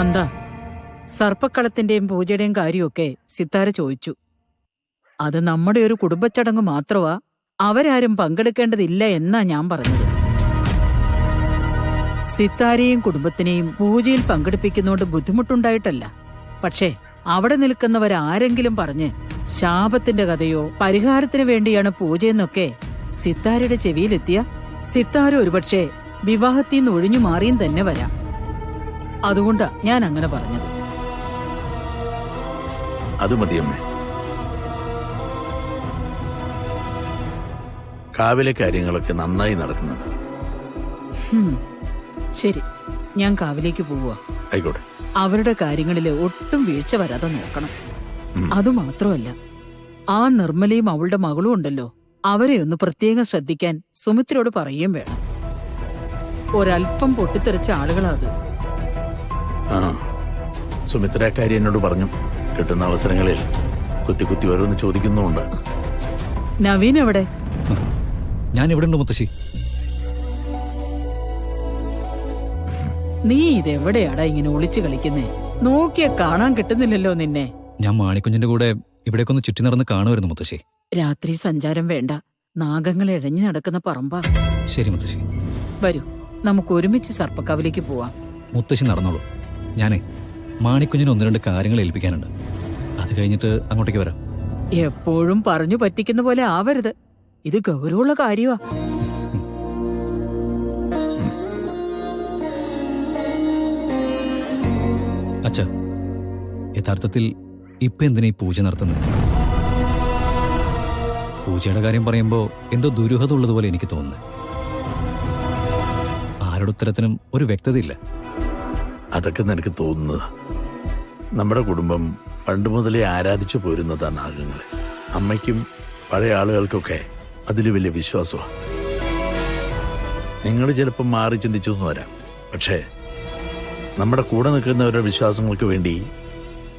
നന്ദ, സർപ്പക്കളത്തിന്റെയും പൂജയുടെയും കാര്യമൊക്കെ സിത്താര ചോദിച്ചു. അത് നമ്മുടെ ഒരു കുടുംബച്ചടങ്ങ് മാത്രമാ, അവരാരും പങ്കെടുക്കേണ്ടതില്ല എന്നാ ഞാൻ പറഞ്ഞത്. സിത്താരയും കുടുംബത്തിനെയും പൂജയിൽ പങ്കെടുപ്പിക്കുന്നോണ്ട് ബുദ്ധിമുട്ടുണ്ടായിട്ടല്ല. പക്ഷേ അവിടെ നിൽക്കുന്നവരാരെങ്കിലും പറഞ്ഞ് ശാപത്തിന്റെ കഥയോ പരിഹാരത്തിന് വേണ്ടിയാണ് പൂജയെന്നൊക്കെ സിത്താരയുടെ ചെവിയിലെത്തിയ സിത്താര ഒരുപക്ഷെ വിവാഹത്തിൽ നിന്ന് ഒഴിഞ്ഞു മാറിയും തന്നെ വരാം. അതുകൊണ്ടാ ഞാൻ അങ്ങനെ പറഞ്ഞത്. അത് മതിയമ്മേ. കാവിലെ കാര്യങ്ങളൊക്കെ നന്നായി നടക്കുന്നുണ്ട്. ശരി, ഞാൻ കാവിലേക്ക് പോവുക. ആയിക്കോട്ടെ. അവരുടെ കാര്യങ്ങളില് ഒട്ടും വീഴ്ച വരാതെ നോക്കണം. അതുമാത്രമല്ല, ആ നിർമ്മലയും അവളുടെ മകളും ഉണ്ടല്ലോ, അവരെ ഒന്ന് പ്രത്യേകം ശ്രദ്ധിക്കാൻ സുമിത്രയോട് പറയുകയും വേണം. ഒരൽപ്പം പൊട്ടിത്തെറിച്ച ആളുകളാ അത്. സുമിത്ര കാര്യം എന്നോട് പറഞ്ഞു. കിട്ടുന്ന അവസരങ്ങളിൽ കുത്തി കുത്തി ഓരോന്ന് ചോദിക്കുന്നുണ്ട്. നവീൻ എവിടെ? ഞാൻ ഇവിടെ ഉണ്ട് മുത്തശ്ശി. നീ ഇതെവിടെയാടാ ഇങ്ങനെ ഒളിച്ചു കളിക്കുന്നേ? നോക്കിയ കാണാൻ കിട്ടുന്നില്ലല്ലോ നിന്നെ. ഞാൻ മാണിക്കുഞ്ഞിന്റെ കൂടെ ഇവിടേക്കൊന്ന് ചുറ്റി നടന്ന് കാണുമായിരുന്നു മുത്തശ്ശി. രാത്രി സഞ്ചാരം വേണ്ട, നാഗങ്ങൾ ഇഴഞ്ഞു നടക്കുന്ന പറമ്പാ. ശരി മുത്തശ്ശി. വരൂ, നമുക്ക് ഒരുമിച്ച് സർപ്പക്കാവിലേക്ക് പോവാം. മുത്തശ്ശി നടന്നോളൂ. ഞാനേ മാണിക്കുഞ്ഞിന് ഒന്ന് രണ്ട് കാര്യങ്ങൾ ഏൽപ്പിക്കാനുണ്ട്. അത് കഴിഞ്ഞിട്ട് അങ്ങോട്ടേക്ക് വരാം. എപ്പോഴും പറഞ്ഞു പറ്റിക്കുന്ന പോലെ ആവരുത്, ഇത് ഗൗരവമുള്ള കാര്യമാ. അച്ഛാ, യഥാർത്ഥത്തിൽ ഇപ്പൊ എന്തിനാ ഈ പൂജ നടത്തുന്നത്? പൂജയുടെ കാര്യം പറയുമ്പോ എന്തോ ദുരൂഹത ഉള്ളതുപോലെ എനിക്ക് തോന്നുന്നു. ആരുടെ ഉത്തരത്തിനും ഒരു വ്യക്തതയില്ല. അതൊക്കെ നിനക്ക് തോന്നുന്നത്. നമ്മുടെ കുടുംബം പണ്ട് മുതലേ ആരാധിച്ചു പോരുന്നതാണ് നാഗങ്ങളെ. അമ്മയ്ക്കും പഴയ ആളുകൾക്കൊക്കെ അതിൽ വലിയ വിശ്വാസമാണ്. നിങ്ങൾ ചിലപ്പോൾ മാറി ചിന്തിച്ചു എന്ന് വരാം. പക്ഷേ നമ്മുടെ കൂടെ നിൽക്കുന്നവരുടെ വിശ്വാസങ്ങൾക്ക് വേണ്ടി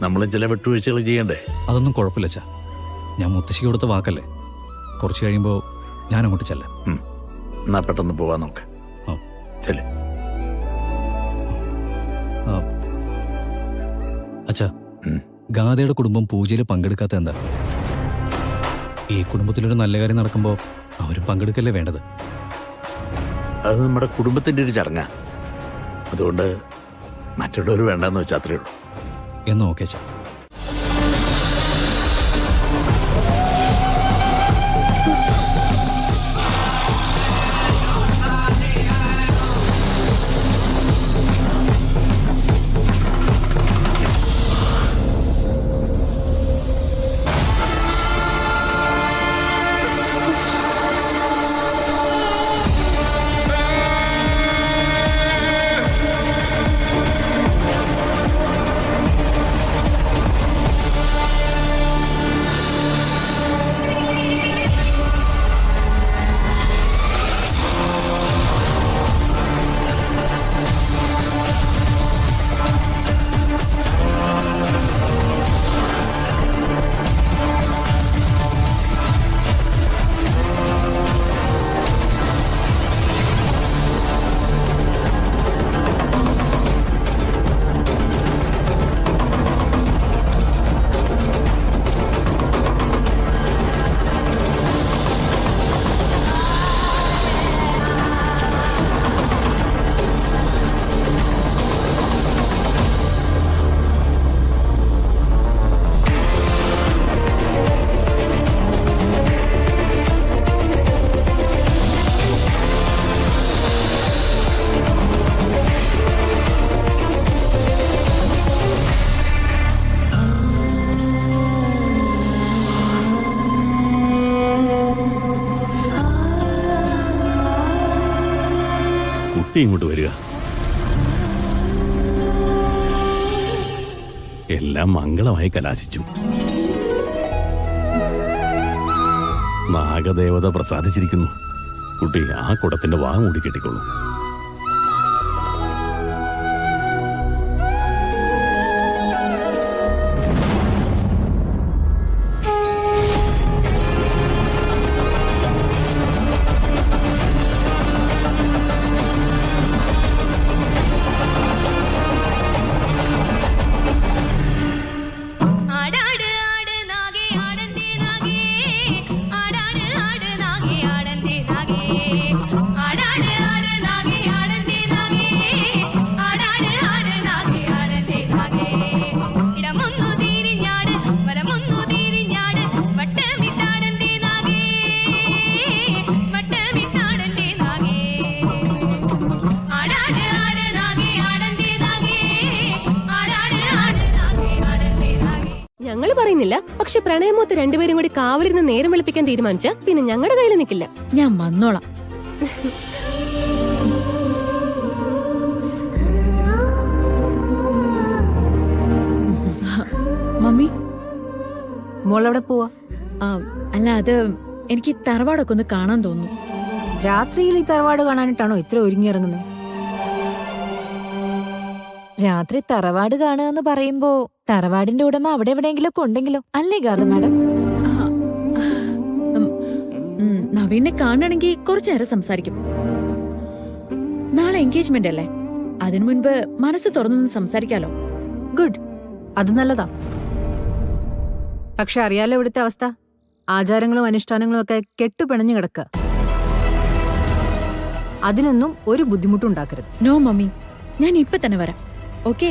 നമ്മളും ചില വിട്ടുവീഴ്ചകൾ ചെയ്യണ്ടേ? അതൊന്നും കുഴപ്പമില്ല അച്ഛാ. ഞാൻ മുത്തശ്ശിക്ക് കൊടുത്ത വാക്കല്ലേ. കുറച്ച് കഴിയുമ്പോൾ ഞാൻ അങ്ങോട്ട് ചെല്ലാം. എന്നാ പെട്ടെന്ന് പോവാൻ നോക്ക്. ചെല്ലേ. അച്ഛാ, ഗാഥയുടെ കുടുംബം പൂജയിൽ പങ്കെടുക്കാത്ത എന്താ? ഈ കുടുംബത്തിലൊരു നല്ല കാര്യം നടക്കുമ്പോൾ അവരും പങ്കെടുക്കല്ലേ വേണ്ടത്? അത് നമ്മുടെ കുടുംബത്തിന്റെ ഒരു ചടങ്ങാ. അതുകൊണ്ട് മറ്റുള്ളവർ വേണ്ടെന്ന് വെച്ചാൽ അത്രേ ഉള്ളൂ. എന്ന് ഓക്കെ അച്ഛാ. കുട്ടി ഇങ്ങോട്ട് വരിക. എല്ലാം മംഗളമായി കലാശിച്ചു. നാഗദേവത പ്രസാദിച്ചിരിക്കുന്നു. കുട്ടി ആ കുടത്തിന്റെ വാ മൂടി കെട്ടിക്കോളൂ. പറയുന്നില്ല, പക്ഷെ പ്രണയമൂത്ത് രണ്ടുപേരും കൂടി കാവലിരുന്ന് നേരം വെളുപ്പിക്കാൻ തീരുമാനിച്ച പിന്നെ ഞങ്ങളുടെ കയ്യിൽ നിൽക്കില്ല. ഞാൻ വന്നോളാം. മമ്മി, മോളെവിടെ പോവാ? ആ, അല്ല അത് എനിക്ക് തറവാടൊക്കെ ഒന്ന് കാണാൻ തോന്നുന്നു. രാത്രിയിൽ ഈ തറവാട് കാണാനിട്ടാണോ ഇത്ര ഒരുങ്ങിയിറങ്ങുന്നത്? രാത്രി തറവാട് കാണുക എന്ന് പറയുമ്പോ തറവാടിന്റെ ഉടമ അവിടെ എവിടെയെങ്കിലും ഒക്കെ ഉണ്ടെങ്കിലോ അല്ലേ ഗാഥ മാഡം? നവീനെ കാണണമെങ്കിൽ കുറച്ചു നേരം സംസാരിക്കും. നാളെ എൻഗേജ്മെന്റ് അല്ലേ, അതിനു മുൻപ് മനസ്സ് തുറന്നൊന്ന് സംസാരിക്കാലോ. ഗുഡ്, അത് നല്ലതാ. പക്ഷെ അറിയാലോ ഇവിടുത്തെ അവസ്ഥ, ആചാരങ്ങളും അനുഷ്ഠാനങ്ങളും ഒക്കെ കെട്ടുപിണഞ്ഞു കിടക്കുക. അതിനൊന്നും ഒരു ബുദ്ധിമുട്ടും ഉണ്ടാക്കരുത്. നോ മമ്മി, ഞാൻ ഇപ്പൊ തന്നെ വരാം. ഓക്കേ?